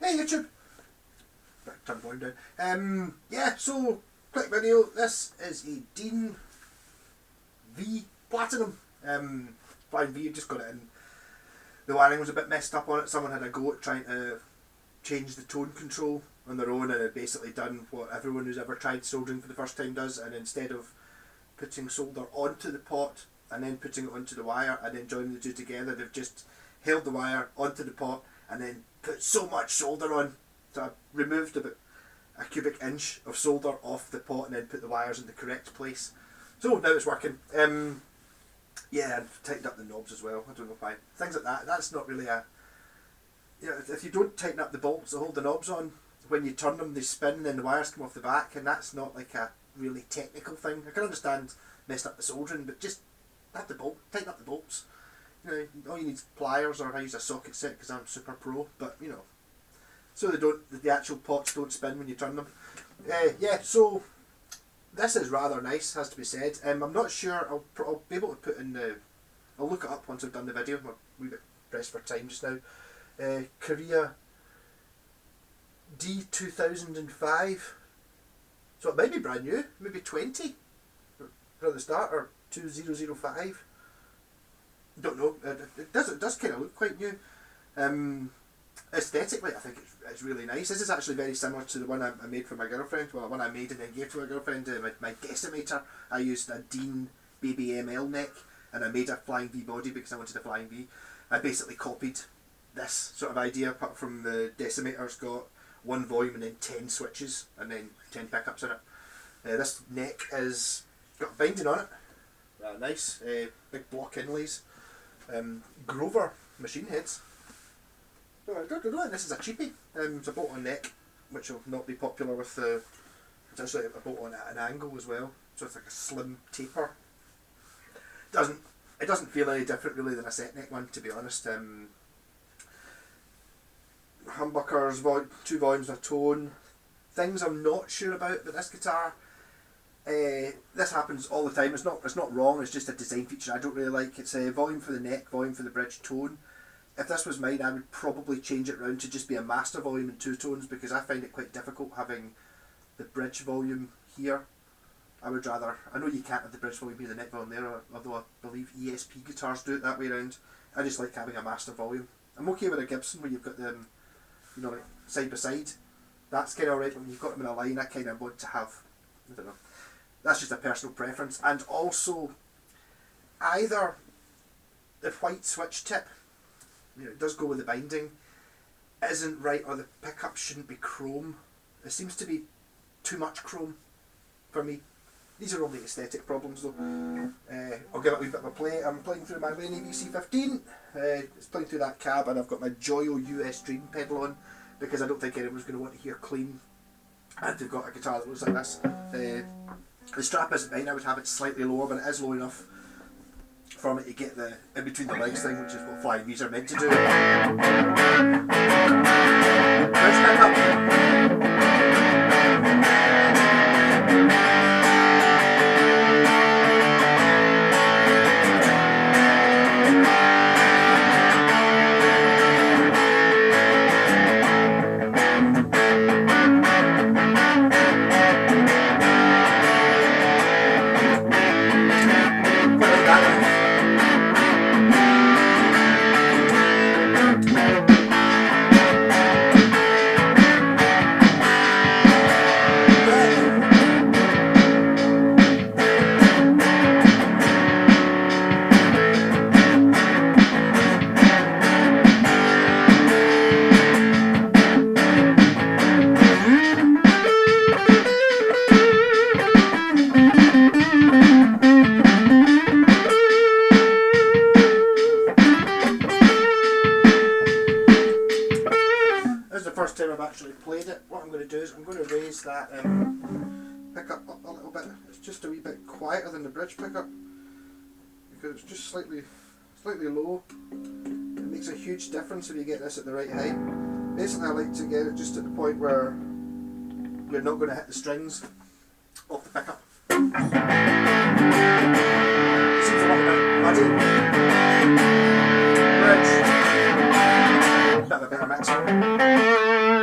Hey YouTube! Turn volume down. Yeah, so, quick video. This is a Dean V Platinum. Flying V, just got it in. The wiring was a bit messed up on it. Someone had a go at trying to change the tone control on their own, and had basically done what everyone who's ever tried soldering for the first time does, and instead of putting solder onto the pot and then putting it onto the wire and then joining the two together, they've just held the wire onto the pot and then put so much solder on. So I removed about a cubic inch of solder off the pot and then put the wires in the correct place. So now it's working. Yeah, I've tightened up the knobs as well. I don't know why. Things like that. That's not really a... You know, if you don't tighten up the bolts that hold the knobs on, when you turn them they spin and then the wires come off the back, and that's not like a really technical thing. I can understand messing up the soldering, but just have the bolt, tighten up the bolts. You know, all you need is pliers, or I use a socket set because I'm super pro, but you know, so they don't, the actual pots don't spin when you turn them. Yeah, so this is rather nice, has to be said. I'm not sure, I'll be able to put in the, I'll look it up once I've done the video. I'm a wee bit pressed for time just now. Korea D2005, so it might be brand new, maybe 20 at the start, or 2005. Don't know. It does kind of look quite new. Aesthetically, I think it's really nice. This is actually very similar to the one I made for my girlfriend. Well, the one I made and then gave to my girlfriend. My decimator, I used a Dean Baby ML neck, and I made a Flying V body because I wanted a Flying V. I basically copied this sort of idea, apart from the decimator's got one volume and then 10 switches and then 10 pickups in it. This neck is got binding on it. Nice. Big block inlays. Grover machine heads. I don't know, this is a cheapie. It's a bolt on neck, which will not be popular with the... It's actually a bolt on at an angle as well, so it's like a slim taper. It doesn't feel any different really than a set neck one, to be honest. Humbuckers, 2 volumes of tone. Things I'm not sure about this guitar. This happens all the time. It's not wrong. It's just a design feature I don't really like. It's a volume for the neck, volume for the bridge, tone. If this was mine, I would probably change it round to just be a master volume and 2 tones, because I find it quite difficult having the bridge volume here. I would rather... I know you can't have the bridge volume here, the neck volume there, although I believe ESP guitars do it that way around. I just like having a master volume. I'm okay with a Gibson where you've got them, you know, like side by side. That's kind of alright, but when you've got them in a line, I kind of want to have... I don't know. That's just a personal preference. And also, either the white switch tip, you know, it does go with the binding, isn't right, or the pickup shouldn't be chrome. It seems to be too much chrome for me. These are only aesthetic problems though. I'll give it a wee bit of a play. I'm playing through my Laney VC15. It's playing through that cab, and I've got my Joyo US Dream pedal on, because I don't think anyone's going to want to hear clean. And they've got a guitar that looks like this. The strap isn't mine. I would have it slightly lower, but it is low enough for me to get the in between the legs thing, which is what Flying V's are meant to do. Let's back up. First time I've actually played it. What I'm going to do is I'm going to raise that pickup up a little bit. It's just a wee bit quieter than the bridge pickup, because it's just slightly low. It makes a huge difference if you get this at the right height. Basically, I like to get it just at the point where you're not going to hit the strings off the pickup. It seems a little bit muddy. Bridge. Bit of a better mix.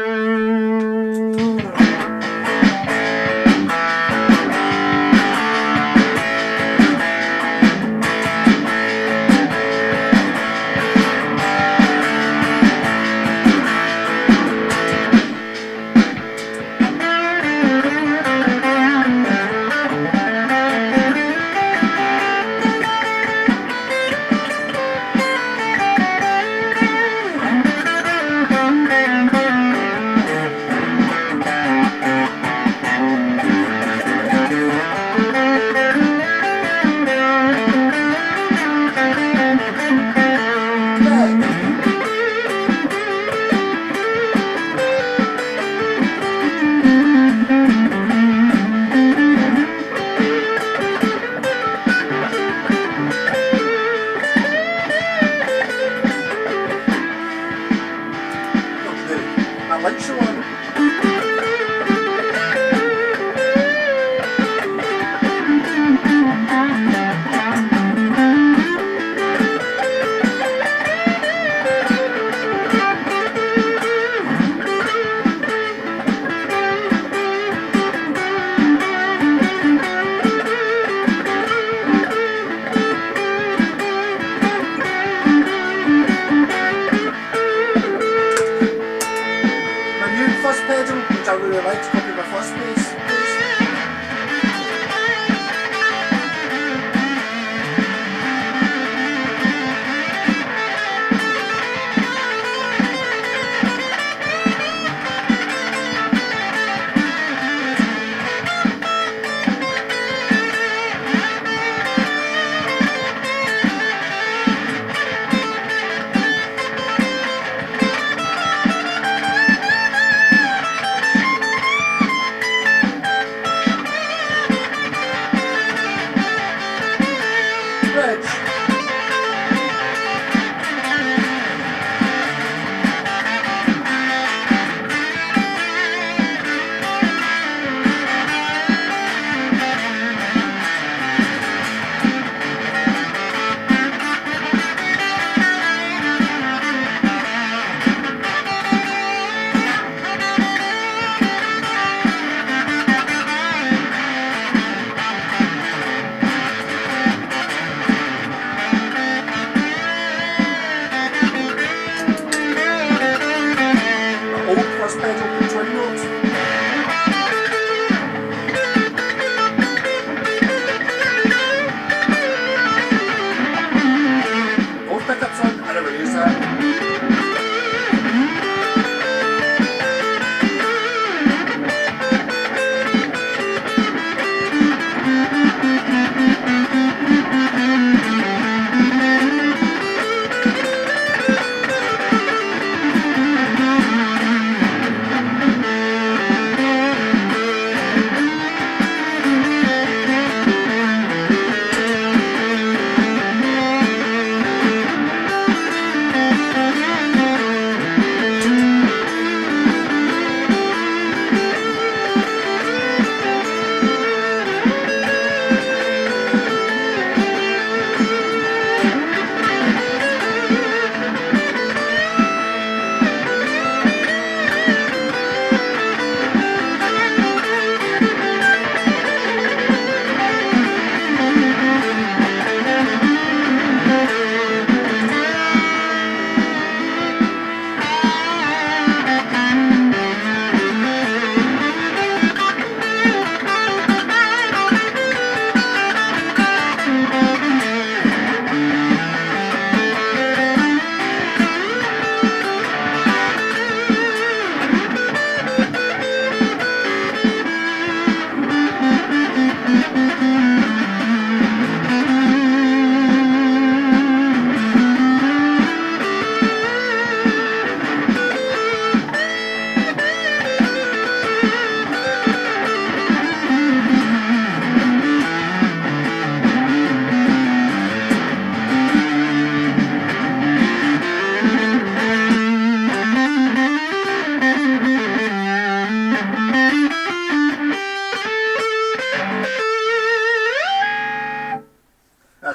like to copy my first bass, please?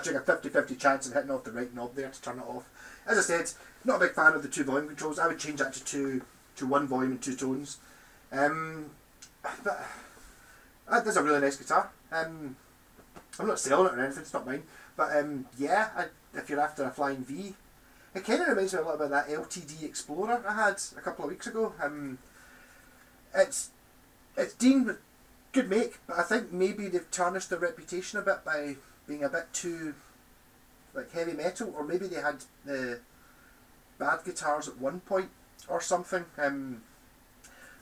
Take a 50-50 chance of hitting off the right knob there to turn it off. As I said, not a big fan of the two volume controls. I would change that to one volume and two tones. But that is a really nice guitar. I'm not selling it or anything, it's not mine. But yeah, if you're after a Flying V, it kind of reminds me a little bit of that LTD Explorer I had a couple of weeks ago. It's Dean, good make, but I think maybe they've tarnished their reputation a bit by being a bit too like heavy metal, or maybe they had bad guitars at one point or something.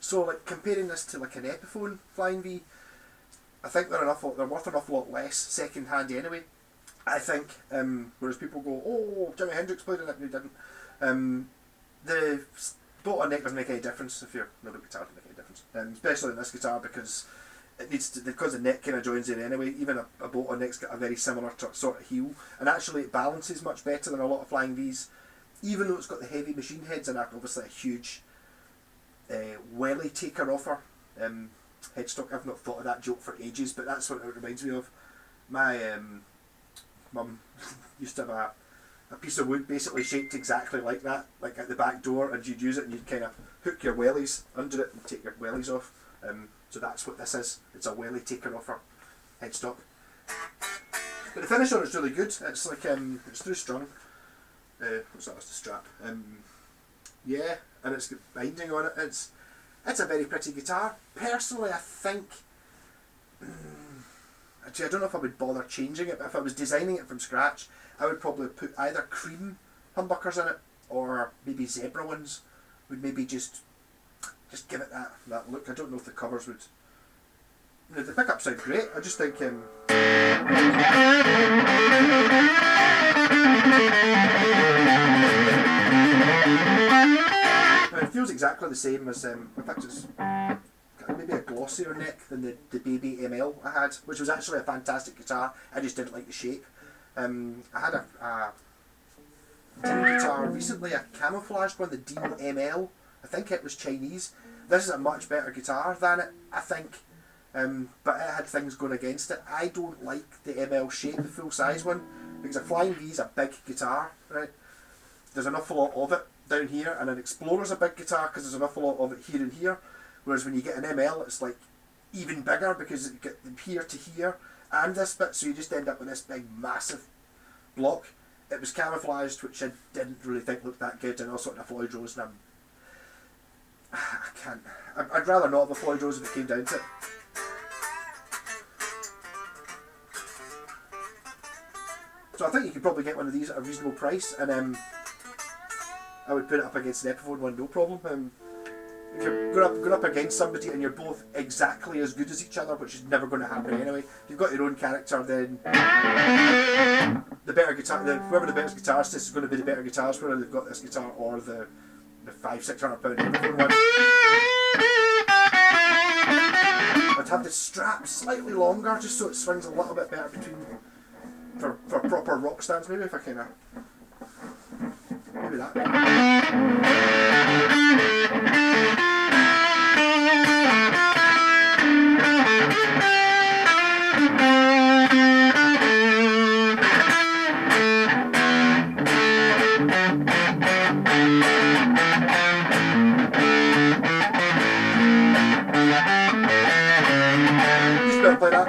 So like comparing this to like an Epiphone Flying V, I think they're worth an awful lot less second hand anyway. I think, whereas people go, oh, Jimi Hendrix played in it and he didn't. The bolt on neck doesn't make any difference if you're not a guitar, doesn't make any difference, especially in this guitar because it needs to, because the neck kind of joins in anyway. Even a bolt on neck's got a very similar sort of heel, and actually it balances much better than a lot of Flying V's, even though it's got the heavy machine heads and obviously a huge welly taker offer headstock. I've not thought of that joke for ages, but that's what it reminds me of. My mum used to have a piece of wood basically shaped exactly like that, like at the back door, and you'd use it and you'd kind of hook your wellies under it and take your wellies off. So that's what this is. It's a welly taker offer headstock. But the finish on it's really good. It's like it's through strung. What's that? That's the strap. Yeah, and it's got binding on it. it's a very pretty guitar. Personally, I think... Actually, I don't know if I would bother changing it, but if I was designing it from scratch, I would probably put either cream humbuckers in it, or maybe zebra ones. Would maybe just give it that look. I don't know if the covers would... The pickups sound great. I just think... it feels exactly the same as... in fact, it's maybe a glossier neck than the Baby ML I had, which was actually a fantastic guitar. I just didn't like the shape. I had a Dean guitar recently, a camouflaged one, the Dean ML. I think it was Chinese. This is a much better guitar than it, I think. But it had things going against it. I don't like the ML shape, the full size one, because a Flying V is a big guitar, right? There's an awful lot of it down here, and an Explorer's a big guitar because there's an awful lot of it here and here. Whereas when you get an ML, it's like even bigger because you get from here to here and this bit, so you just end up with this big massive block. It was camouflaged, which I didn't really think looked that good, and also in a Floyd Rose, and I can't. I'd rather not have a Floyd Rose if it came down to it. So I think you could probably get one of these at a reasonable price, and I would put it up against an Epiphone one, no problem. If you're going up against somebody and you're both exactly as good as each other, which is never going to happen anyway, if you've got your own character, then the better guitar, whoever the best guitarist is going to be the better guitarist, whether they've got this guitar or the £500-600 Epiphone one. I'd have the strap slightly longer, just so it swings a little bit better between for proper rock stands. Maybe if I kind of maybe that. Just better play that.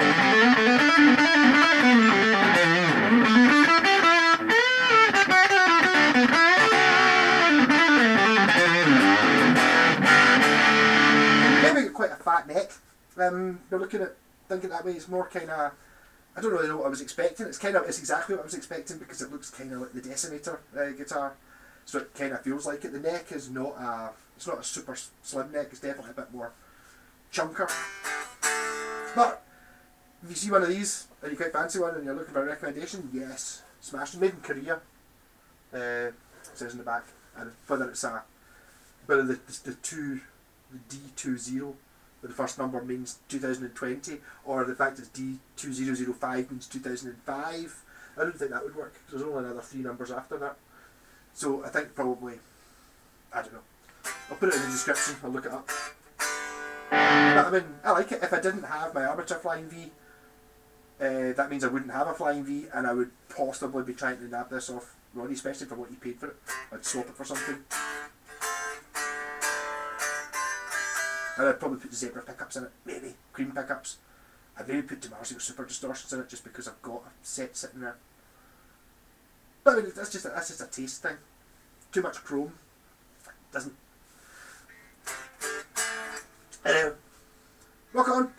Quite a fat neck. You're looking at thinking that way. It's more kind of, I don't really know what I was expecting. It's exactly what I was expecting because it looks kind of like the Decimator guitar, so it kind of feels like it. The neck is not it's not a super slim neck. It's definitely a bit more chunker. But if you see one of these and you quite fancy one and you're looking for a recommendation, yes, smash it. Made in Korea. It says in the back, and whether it's the D20, where the first number means 2020, or the fact it's D2005 means 2005. I don't think that would work, because there's only another 3 numbers after that. So I think probably, I don't know. I'll put it in the description, I'll look it up. But I mean, I like it. If I didn't have my Arbiter Flying V, that means I wouldn't have a Flying V, and I would possibly be trying to nab this off Ronnie, especially for what he paid for it. I'd swap it for something. And I'd probably put zebra pickups in it, maybe cream pickups. I'd maybe put DiMarzio Super Distortions in it just because I've got a set sitting there. But I mean, that's just a taste thing. Too much chrome doesn't. Anyway, rock on.